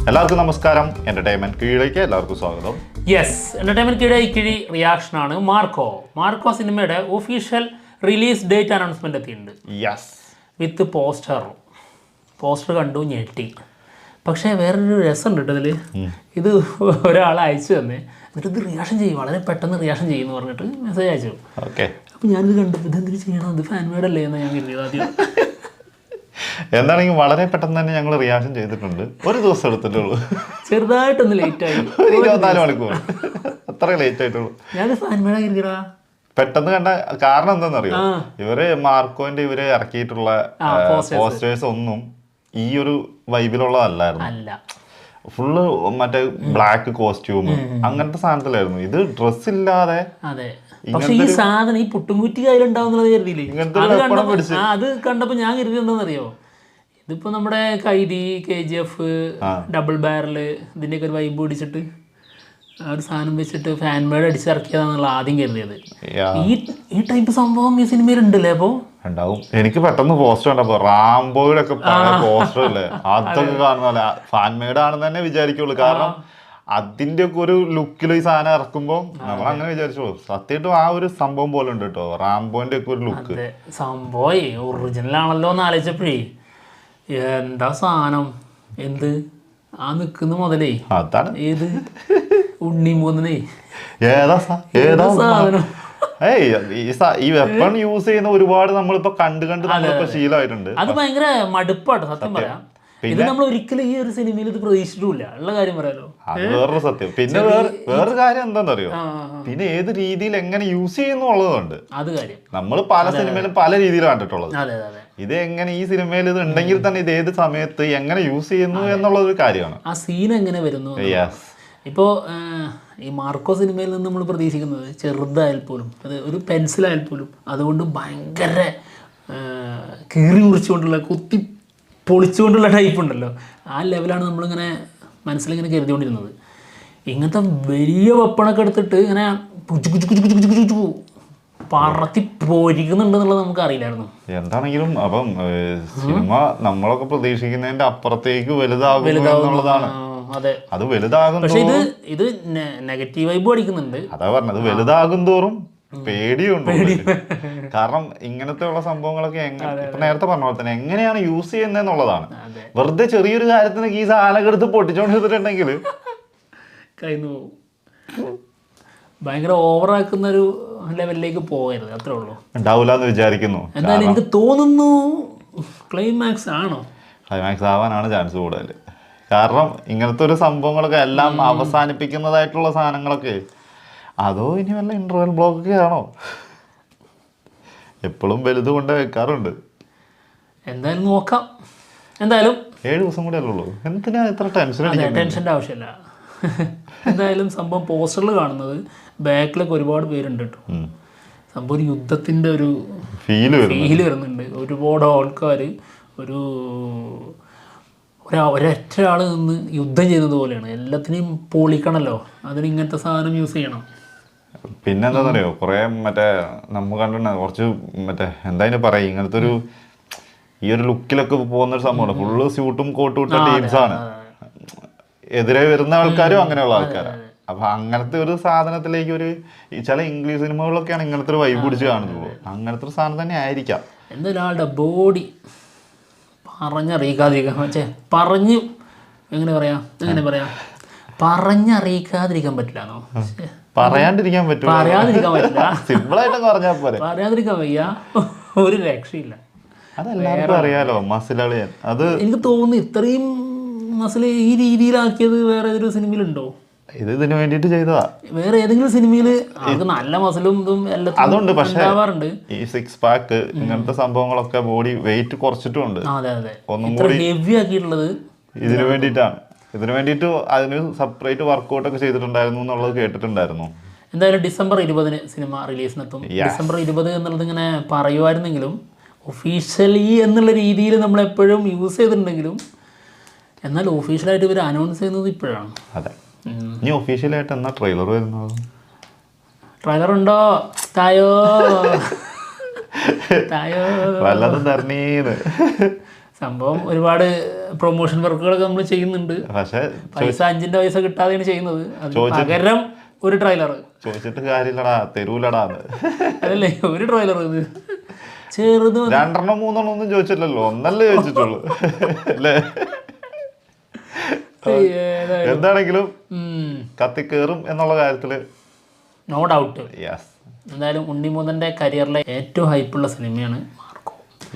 എല്ലാവർക്കും നമസ്കാരം. എന്റർടൈൻമെന്റ് കീഴിലേക്ക് എല്ലാവർക്കും സ്വാഗതം. യെസ്, എന്റർടൈൻമെന്റ് കിഴി റിയാക്ഷൻ ആണ്. മാർക്കോ സിനിമയുടെ ഒഫീഷ്യൽ റിലീസ് ഡേറ്റ് അനൗൺസ്മെന്റ് എത്തിയിട്ടുണ്ട്. യെസ്, വിത്ത് പോസ്റ്റർ കണ്ടു, ഞെട്ടി. പക്ഷേ വേറൊരു രസമുണ്ട് കേട്ടോ ഇതിൽ. ഇത് ഒരാൾ അയച്ചു തന്നെ, എന്നിട്ട് ഇത് റിയാക്ഷൻ ചെയ്യും, വളരെ പെട്ടെന്ന് റിയാക്ഷൻ ചെയ്യുമെന്ന് പറഞ്ഞിട്ട് മെസ്സേജ് അയച്ചു. ഓക്കെ, അപ്പം ഞാനിത് കണ്ടപ്പോൾ ഇതെന്തിനു ചെയ്യണം, ഇത് ഫാൻ മെയ്ഡ് അല്ലേ എന്ന് ഞാൻ കരുതിയത് ആദ്യം. എന്താണെങ്കിൽ വളരെ പെട്ടെന്ന് തന്നെ ഞങ്ങൾ റിയാക്ഷൻ ചെയ്തിട്ടുണ്ട്. ഒരു ദിവസം എടുത്തിട്ടുള്ളൂ, ചെറുതായിട്ടൊന്ന് ലേറ്റ് ആയി. 24 മണിക്കൂർ അത്ര ലേറ്റ് ആയിട്ടുള്ളൂ. ഞാനത് ഫാൻ മെയ്ഡ് കരുതിയടാ. പെട്ടെന്ന് കണ്ട കാരണം എന്താണെന്നറിയോ, ഇവര് മാർക്കോന്റെ ഇറക്കിയിട്ടുള്ള പോസ്റ്റേഴ്സ് ഒന്നും ഈ ഒരു വൈബിലുള്ളതല്ലായിരുന്നു. ഫുള്ള് മറ്റേ ബ്ലാക്ക് കോസ്റ്റ്യൂം അങ്ങനത്തെ സാധനത്തിലായിരുന്നു. ഇത് ഡ്രസ് ഇല്ലാതെ. അതെ, പക്ഷെ ഈ സാധനം ഈ പുട്ടുംകുറ്റി കയ്യിലുണ്ടാവുന്നത് കരുതിയില്ലേ, അത് കണ്ടപ്പോ ഞാൻ കരുതി എന്താണെന്നറിയോ, ഇതിപ്പോ നമ്മുടെ കൈദി, KGF, ഡബിൾ ബാരല് ഇതിന്റെയൊക്കെ ഒരു വൈബ് പിടിച്ചിട്ട് ഒരു സാധനം വെച്ചിട്ട് ഫാൻ മെയ്ഡ് അടിച്ചിറക്കിയതാണെന്നുള്ള ആദ്യം കരുതിയത്. ഈ ടൈപ്പ് സംഭവം ഈ സിനിമയിൽ ഉണ്ടല്ലേ? അപ്പൊ ഉണ്ടാവും. എനിക്ക് പെട്ടെന്ന് പോസ്റ്റർ കണ്ടപ്പോ റാംബോയുടെ ഒക്കെ പോസ്റ്റർ അല്ലേ, അതൊക്കെ കാണുന്നല്ലേ ഫാൻ മെയ്ഡ് ആണെന്ന് തന്നെ വിചാരിക്കുള്ളൂ. കാരണം അതിന്റെ ഒക്കെ ഒരു ലുക്കിൽ ഈ സാധനം ഇറക്കുമ്പോ നമ്മൾ അങ്ങനെ വിചാരിച്ചോളൂ. സത്യമായിട്ടും ആ ഒരു സംഭവം പോലെ ഉണ്ട് കേട്ടോ, റാംബോന്റെ ഒക്കെ ഒരു ലുക്ക്. സംഭവം ഒറിജിനൽ ആണല്ലോ എന്ന് ആലോചിച്ചപ്പോഴേ, എന്താ സാധനം, എന്ത് ആ നിക്കുന്ന മുതലേ അതാണ് ഏത് ഉണ്ണി മൂന്നേ ഏതാ സാധനം. ഈ വെപ്പൺ യൂസ് ചെയ്യുന്ന ഒരുപാട് നമ്മളിപ്പോ കണ്ട് നമ്മളിപ്പോ ശീലമായിട്ടുണ്ട്. അത് ഭയങ്കര മടുപ്പാണ് സത്യം പറയാം. ഇത് നമ്മൾ ഒരിക്കലും ഈ ഒരു സിനിമയിൽ ഇത് പ്രതീക്ഷിച്ചിട്ടില്ല ഉള്ള കാര്യം പറയാലോ. അത് വേറൊരു സത്യം. പിന്നെ വേറൊരു കാര്യം എന്താണെന്നറിയോ, പിന്നെ ഏത് രീതിയിൽ എങ്ങനെ യൂസ് ചെയ്യുന്നു ഉള്ളതുണ്ട്. അത് കാര്യം നമ്മൾ പല സിനിമയിലും പല രീതിയിൽ കണ്ടിട്ടുള്ളത്. അതെ അതെ, ഇത് എങ്ങനെ ഈ സിനിമയിൽ ഇത് ഉണ്ടെങ്കിൽ തന്നെ ഇത് ഏത് സമയത്ത് എങ്ങനെ യൂസ് ചെയ്യുന്നു എന്നുള്ള ഒരു കാര്യമാണ്. ആ സീൻ എങ്ങനെ വരുന്നു. ഇപ്പോൾ ഈ മാർക്കോ സിനിമയിൽ നിന്ന് നമ്മൾ പ്രതീക്ഷിക്കുന്നത് ചെറുതായാൽ പോലും, അത് ഒരു പെൻസിലായാൽ പോലും അതുകൊണ്ട് ഭയങ്കര കീറി മുറിച്ചുകൊണ്ടുള്ള കുത്തി പൊളിച്ചുകൊണ്ടുള്ള ടൈപ്പ് ഉണ്ടല്ലോ, ആ ലെവലാണ് നമ്മളിങ്ങനെ മനസ്സിലിങ്ങനെ കരുതിക്കൊണ്ടിരുന്നത്. ഇങ്ങനത്തെ വലിയ വെപ്പണൊക്കെ എടുത്തിട്ട് ഇങ്ങനെ പറത്തി പോരിക്കുന്നുണ്ടെന്നുള്ളത് നമുക്ക് അറിയില്ലായിരുന്നു. എന്താണെങ്കിലും അപ്പം സിനിമ നമ്മളൊക്കെ പ്രതീക്ഷിക്കുന്നതിന്റെ അപ്പുറത്തേക്ക് വലുതാകും എന്നുള്ളതാണ്. അത് വലുതാകും. പക്ഷെ ഇത് നെഗറ്റീവ് വൈബ് അടിക്കുന്നുണ്ട്. അതാ പറഞ്ഞത്, വലുതാകും തോറും പേടിയുണ്ട്. കാരണം ഇങ്ങനത്തെ ഉള്ള സംഭവങ്ങളൊക്കെ ഇപ്പൊ നേരത്തെ പറഞ്ഞ പോലെ തന്നെ എങ്ങനെയാണ് യൂസ് ചെയ്യുന്നതെന്നുള്ളതാണ്. വെറുതെ ചെറിയൊരു കാര്യത്തിന് ഈ സാധനം എടുത്ത് പൊട്ടിച്ചോണ്ടിരുന്നിട്ടുണ്ടെങ്കിൽ കയ്യിൽ ഭയങ്കര ഓവറാക്കുന്ന ഒരു ലെവലിലേക്ക് പോകരുത്, അത്രേ ഉള്ളൂ. ഉണ്ടാവില്ല എന്ന് വിചാരിക്കുന്നു. എന്തായാലും എനിക്ക് തോന്നുന്നു ക്ലൈമാക്സ് ആണോ, ക്ലൈമാക്സ് ആവാനാണ് ചാൻസ് കൂടുതൽ. കാരണം ഇങ്ങനത്തെ ഒരു സംഭവങ്ങളൊക്കെ എല്ലാം അവസാനിപ്പിക്കുന്നതായിട്ടുള്ള സാധനങ്ങളൊക്കെ, അതോ ഇനി വല്ല ഇന്റർവെൽ ബ്ലോക്കൊക്കെ ആണോ? എപ്പോഴും വലുത് കൊണ്ട് വെക്കാറുണ്ട്. എന്തായാലും നോക്കാം. എന്തായാലും 7 ദിവസം കൂടെ അല്ലുള്ളൂ, എന്തിനാ ഇത്ര ടെൻഷൻ്റെ ആവശ്യമില്ല. എന്തായാലും സംഭവം പോസ്റ്ററിൽ കാണുന്നത് ബാക്കിലൊക്കെ ഒരുപാട് പേരുണ്ട് കേട്ടോ. സംഭവം ഒരു യുദ്ധത്തിൻ്റെ ഒരു ഫീല് വരുന്നുണ്ട്. ഒരുപാട് ആൾക്കാർ ഒരൊറ്റ ആൾ നിന്ന് യുദ്ധം ചെയ്യുന്നത് പോലെയാണ്. എല്ലാത്തിനെയും പൊളിക്കണമല്ലോ, അതിന് ഇങ്ങനത്തെ സാധനം യൂസ് ചെയ്യണം. പിന്നെന്താണെന്നറിയോ, കുറെ മറ്റേ നമ്മൾ കണ്ടിട്ടുണ്ട് കുറച്ച് മറ്റേ എന്തായാലും പറയും, ഇങ്ങനത്തെ ഒരു ഈ ഒരു ലുക്കിലൊക്കെ പോകുന്ന ഒരു സംഭവമാണ്. ഫുള്ള് സ്യൂട്ടും കോട്ടും ഇട്ട ടീംസാണ്. എതിരെ വരുന്ന ആൾക്കാരും അങ്ങനെയുള്ള ആൾക്കാരാണ്. അപ്പൊ അങ്ങനത്തെ ഒരു സാധനത്തിലേക്ക് ചില ഇംഗ്ലീഷ് സിനിമകളിലൊക്കെയാണ് ഇങ്ങനത്തെ ഒരു വൈബ് പിടിച്ച് കാണുന്നുള്ളൂ. അങ്ങനത്തെ ഒരു സാധനം തന്നെ ആയിരിക്കാം. എന്തായാലും ആളുടെ ബോഡി പറഞ്ഞറിയിക്കാതിരിക്കാൻ പറ്റില്ലാന്നോ, പറയാണ്ടിരിക്കാൻ പറ്റില്ല. സിമ്പിളായിട്ടൊക്കെ പറഞ്ഞാൽ പോലെ പറയാതിരിക്കാൻ വയ്യ, ഒരു രക്ഷയില്ല. അതെല്ലാവർക്കും അറിയാലോ, മസിലളിയൻ. അത് എനിക്ക് തോന്നുന്നു ഇത്രയും മസിൽ ഈ രീതിയിലാക്കിയത് വേറെ ഏതൊരു സിനിമയിലുണ്ടോ? ഇതിന് വേണ്ടിട്ട് ചെയ്തതാ. വേറെ ഏതെങ്കിലും സിനിമയില് നല്ല മസിലും ഇതും അതുണ്ട്, പക്ഷേ ഈ 6 പാക്ക് ഇങ്ങനത്തെ സംഭവങ്ങളൊക്കെ ബോഡി വെയിറ്റ് കുറച്ചിട്ടുണ്ട്. ഒന്നും കൂടി ഹെവി ആക്കിയിട്ടുള്ളത് ഇതിനു വേണ്ടിയിട്ടാണ്. ഇതിനു വേണ്ടിയിട്ട് അതിന് സെപ്പറേറ്റ് വർക്കൗട്ട് ഒക്കെ ചെയ്തിട്ടുണ്ടായിരുന്നു എന്നുള്ളത് കേട്ടിട്ടുണ്ടായിരുന്നു. എന്തായാലും December 20 സിനിമ റിലീസിനെത്തും. December 20 എന്നുള്ളത് ഇങ്ങനെ പറയുമായിരുന്നെങ്കിലും ഒഫീഷ്യലി എന്നുള്ള രീതിയിൽ നമ്മളെപ്പോഴും യൂസ് ചെയ്തിട്ടുണ്ടെങ്കിലും, എന്നാൽ ഒഫീഷ്യലായിട്ട് ഇവർ അനൗൺസ് ചെയ്യുന്നത് ഇപ്പോഴാണ്. അതെ, ഇനി ഒഫീഷ്യലായിട്ട് എന്നാ ട്രെയിലർ വരുന്നത്? ട്രെയിലർ ഉണ്ടോ? തായോ വല്ലതും തരണീന്ന്. സംഭവം ഒരുപാട് പ്രൊമോഷൻ വർക്കുകളൊക്കെ നമ്മൾ ചെയ്യുന്നുണ്ട്. പക്ഷെ പൈസ 5ന്റെ പൈസ കിട്ടാതെയാണ് ചെയ്യുന്നത്. പകരം ഒരു ട്രെയിലർ ചോദിച്ചിട്ട് കാര്യമില്ലടാ, തരൂലടാ. അതല്ലേ ഒരു ട്രെയിലർ ഇത് ചെറുത് 2 3 ഒന്നും ചോദിച്ചില്ലല്ലോ, ഒന്നല്ലേ ചോദിച്ചിട്ടുള്ളൂ അല്ലേ? എന്താണെങ്കിലും കത്തിക്കേറും എന്നുള്ള കാര്യത്തില് നോ ഡൗട്ട്. യെസ്. എന്തായാലും ഉണ്ണിമുതന്റെ കരിയറിലെ ഏറ്റവും ഹൈപ്പുള്ള സിനിമയാണ് മാർക്കോ.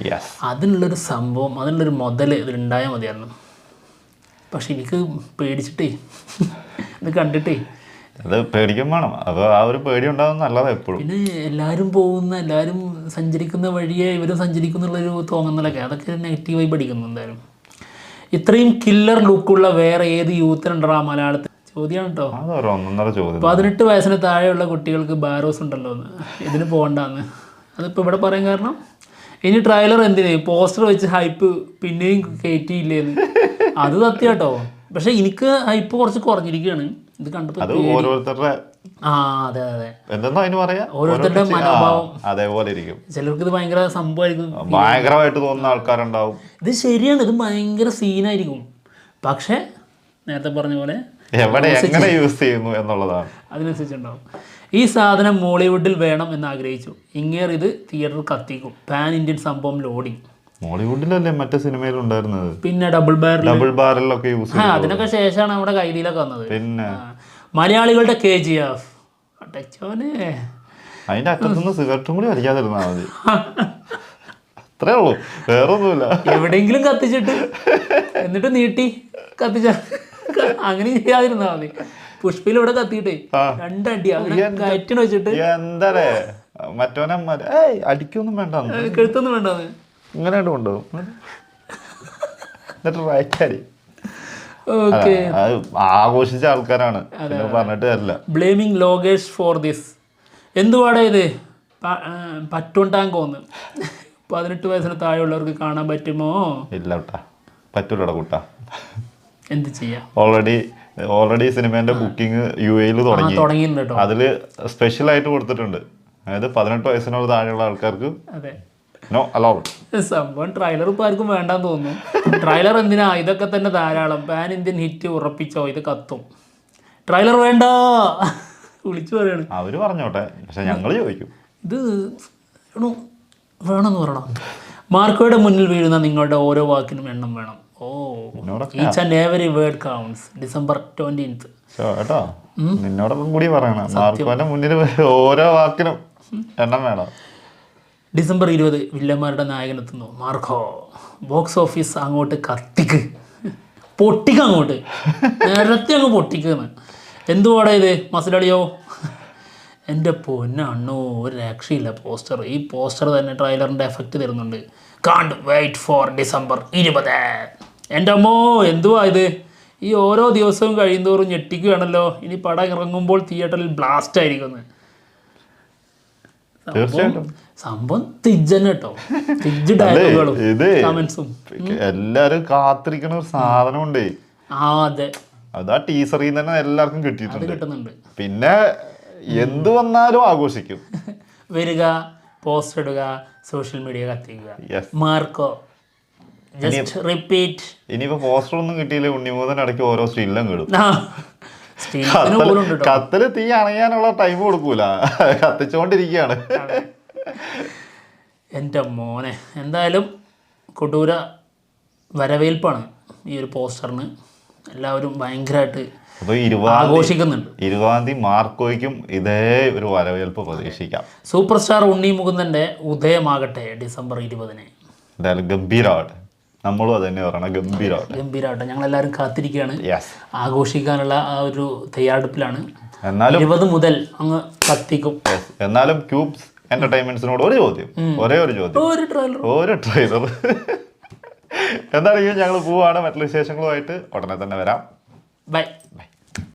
യെസ്. അതിനുള്ളൊരു സംഭവം, അതിനുള്ളൊരു മുതൽ ഇതിലുണ്ടായാൽ മതിയായിരുന്നു. പക്ഷെ എനിക്ക് പേടിച്ചിട്ടേ ഇത് കണ്ടിട്ടേ അത് പേടിക്കും വേണം. അപ്പോൾ ആ ഒരു പേടി ഉണ്ടാകുന്ന നല്ലതാണ് എപ്പോഴും. പിന്നെ എല്ലാവരും സഞ്ചരിക്കുന്ന വഴിയെ ഇവരും സഞ്ചരിക്കുന്നുള്ളൊരു തോന്നുന്നതൊക്കെ, അതൊക്കെ നെഗറ്റീവായി പഠിക്കുന്നു. എന്തായാലും ഇത്രയും കില്ലർ ലുക്കുള്ള വേറെ ഏത് യൂത്തിനുണ്ടോ മലയാളത്തിൽ? ചോദ്യമാണ് കേട്ടോ. 18 വയസ്സിന് താഴെയുള്ള കുട്ടികൾക്ക് ബാരോസ് ഉണ്ടല്ലോ എന്ന്, ഇതിന് പോകണ്ടെന്ന്. അതിപ്പോൾ ഇവിടെ പറയാൻ കാരണം ഇനി ട്രailer എന്തിന് പോസ്റ്റർ വെച്ച് ഹൈപ്പ് പിന്നെയും കയറ്റിയില്ലേന്ന്. അത് സത്യം കേട്ടോ. പക്ഷെ എനിക്ക് ഹൈപ്പ് കുറച്ച് കുറഞ്ഞിരിക്കുകയാണ് ഇത് കണ്ടപ്പോൾ. ഓരോരുത്തരുടെ അതെ അതെ, എന്തെന്നോ അതിന് പറയാ, ഓരോരുത്തരുടെ മനോഭാവം അതേപോലെ ഇരിക്കും. ചിലർക്ക് ഇത് ഭയങ്കര സംഭവമായിരിക്കും, ഭയങ്കരമായിട്ട് തോന്നുന്ന ആൾക്കാരുണ്ടാവും. ഇത് ശരിയാണ്, ഇത് ഭയങ്കര സീനായിരിക്കും. പക്ഷെ നേരത്തെ പറഞ്ഞ പോലെ എവിടെ എങ്ങനെ യൂസ് ചെയ്യുന്നു എന്നുള്ളതാണ് അതിനനുസരിച്ചുണ്ടാവും. ഈ സാധനം മോളിവുഡിൽ വേണം എന്ന് ആഗ്രഹിച്ചു. ഇങ്ങേർ ഇത് തിയേറ്റർ കത്തിക്കും. പാൻ ഇന്ത്യൻ സംഭവം ലോഡിങ്. മോളിവുഡിലല്ലേ മറ്റേ സിനിമയിലുണ്ടായിരുന്നത്? പിന്നെ ഡബിൾ ബാരലൊക്കെ യൂസ് ചെയ്യും. അതിനൊക്കെ ശേഷമാണ് നമ്മുടെ കൈദിയിലൊക്കെ വന്നത്. പിന്നെ മലയാളികളുടെ KGF. അതിന്റെ അറ്റത്തുനിന്ന് സിഗരറ്റും കൂടി വലിക്കാതിരുന്നാ മതി. അത്രേ ഉള്ളൂ, വേറൊന്നുമില്ല. എവിടെയെങ്കിലും കത്തിച്ചിട്ട് എന്നിട്ട് നീട്ടി കത്തിച്ച അങ്ങനെ ചെയ്യാതിരുന്നാ മതി. പുഷ്പയിൽ ഇവിടെ കത്തിയിട്ടേ 2 അടി അങ്ങനെ കയറ്റിന് വെച്ചിട്ട് എന്താ മറ്റോനെ അടിക്കൊന്നും വേണ്ട, കെഴുത്തൊന്നും വേണ്ട, ഇങ്ങനെ കൊണ്ടുപോകും. എന്നിട്ട് റൈറ്റ് ആഘോഷിച്ച ആൾക്കാരാണ്, പറഞ്ഞിട്ട് അല്ല. ബ്ലേമിങ് ലോകേഷ് ഫോർ ദിസ്. എന്തുവാടാ ഇത്? പറ്റുണ്ടാങ്കോന്ന് 18 വയസ്സിന് താഴെയുള്ളവർക്ക് കാണാൻ പറ്റുമോ? ഇല്ല കേട്ടാ, പറ്റൂലടാ കൂട്ടാ. എന്ത് ചെയ്യാം, ഓൾറെഡി സിനിമേന്റെ ബുക്കിംഗ് UAE തുടങ്ങിയിട്ടുണ്ട് കേട്ടോ. അതില് സ്പെഷ്യൽ ആയിട്ട് കൊടുത്തിട്ടുണ്ട്. അതായത് 18 വയസ്സിനോട് താഴെയുള്ള ആൾക്കാർക്ക് നോ അലൗഡ്. സംഭവം ട്രailer ഇപ്പം ആർക്കും വേണ്ടാന്ന് തോന്നുന്നു. ട്രailer എന്തിനാ? ഇതൊക്കെ തന്നെ ധാരാളം. പാൻ ഇന്ത്യൻ ഹിറ്റ് ഉറപ്പിച്ചോ, ഇത് കത്തും. ട്രailer വേണ്ട വിളിച്ചു പറയാണ്. അവര് പറഞ്ഞോട്ടെ, പക്ഷെ ഞങ്ങള് ചോദിക്കും ഇത് വേണമെന്ന് പറയണം. മാർക്കോയുടെ മുന്നിൽ വീഴുന്ന നിങ്ങളുടെ ഓരോ വാക്കിനും എണ്ണം വേണം. Each and every word counts. December 20th. കേട്ടോ, നിന്നോടൊപ്പം കൂടി പറയണം. മാർക്കോന്റെ മുന്നിൽ ഓരോ വാക്കിനും എണ്ണം വേണം. December 20 വില്ലന്മാരുടെ നായകനെത്തുന്നു മാർക്കോ. ബോക്സ് ഓഫീസ് അങ്ങോട്ട് കത്തിക്ക്, പൊട്ടിക്ക്, അങ്ങോട്ട് നേരത്തെ അങ്ങ് പൊട്ടിക്കുന്നു. എന്തുവാടാ ഇത് മസിലളിയോ? എൻ്റെ പൊന്നണ്ണോ, ഒരു രക്ഷയില്ല പോസ്റ്റർ. ഈ പോസ്റ്റർ തന്നെ ട്രailerന്റെ എഫക്റ്റ് തരുന്നുണ്ട്. കാണ്ട് വെയിറ്റ് ഫോർ December 20. എൻ്റെ അമ്മോ, എന്തുവാ ഇത്? ഈ ഓരോ ദിവസവും കഴിയുന്തോറും ഞെട്ടിക്കുകയാണല്ലോ. ഇനി പടം ഇറങ്ങുമ്പോൾ തിയേറ്ററിൽ ബ്ലാസ്റ്റ് ആയിരിക്കുന്നു. സംഭവം തിജ്ജന്നെ കേട്ടോ, തിജ്ജ് ഡയലോഗുകളും കമന്റ്സും. എല്ലാരും കാത്തിരിക്കണ ഒരു സാധനം ഉണ്ടേ. അതെ, അതാ ടീസറിൽ തന്നെ എല്ലാവർക്കും കിട്ടുന്നുണ്ട്. പിന്നെ എന്ത് വന്നാലും ആഘോഷിക്കും. വരിക, പോസ്റ്റർ ഇടുക, സോഷ്യൽ മീഡിയ കത്തിക്കുക. Marco just repeat. ഇനിയിപ്പോ പോസ്റ്റർ ഒന്നും കിട്ടിയില്ല, ഉണ്ണിമൂതൻ ഇടയ്ക്ക് ഓരോ സ്റ്റില്ലും കിടും. കത്തില് തീ അണയാനുള്ള ടൈം കൊടുക്കൂല, കത്തിച്ചോണ്ടിരിക്കുകയാണ്. എൻ്റെ മോനെ, എന്തായാലും കൊടൂര വരവേൽപ്പാണ് ഈ ഒരു പോസ്റ്ററിന്. എല്ലാവരും ഭയങ്കരമായിട്ട് ആഘോഷിക്കുന്നുണ്ട്. 20 മാർക്കോയ്ക്കും ഇതേ ഒരു വരവേൽപ്പ് പ്രതീക്ഷിക്കാം. സൂപ്പർ സ്റ്റാർ ഉണ്ണി മുകുന്ദന്റെ ഉദയമാകട്ടെ December 20. എന്തായാലും ഗംഭീരമാവട്ടെ. നമ്മളും അത് തന്നെ പറയണം, ഗംഭീരമാവട്ടെ. ഞങ്ങളെല്ലാവരും കാത്തിരിക്കുകയാണ്, ആഘോഷിക്കാനുള്ള ആ ഒരു തയ്യാറെടുപ്പിലാണ്. 20 മുതൽ അങ്ങ് കത്തിക്കും. എന്നാലും ക്യൂബ്സ് എന്റർടൈൻമെന്റ്സിനോട് ഒരു ചോദ്യം, ഒരേ ഒരു ചോദ്യം, ഒരു ട്രെയിലർ. എന്താണെങ്കിലും ഞങ്ങൾ പോവാണ്. മറ്റുള്ള വിശേഷങ്ങളുമായിട്ട് ഉടനെ തന്നെ വരാം. ബൈ.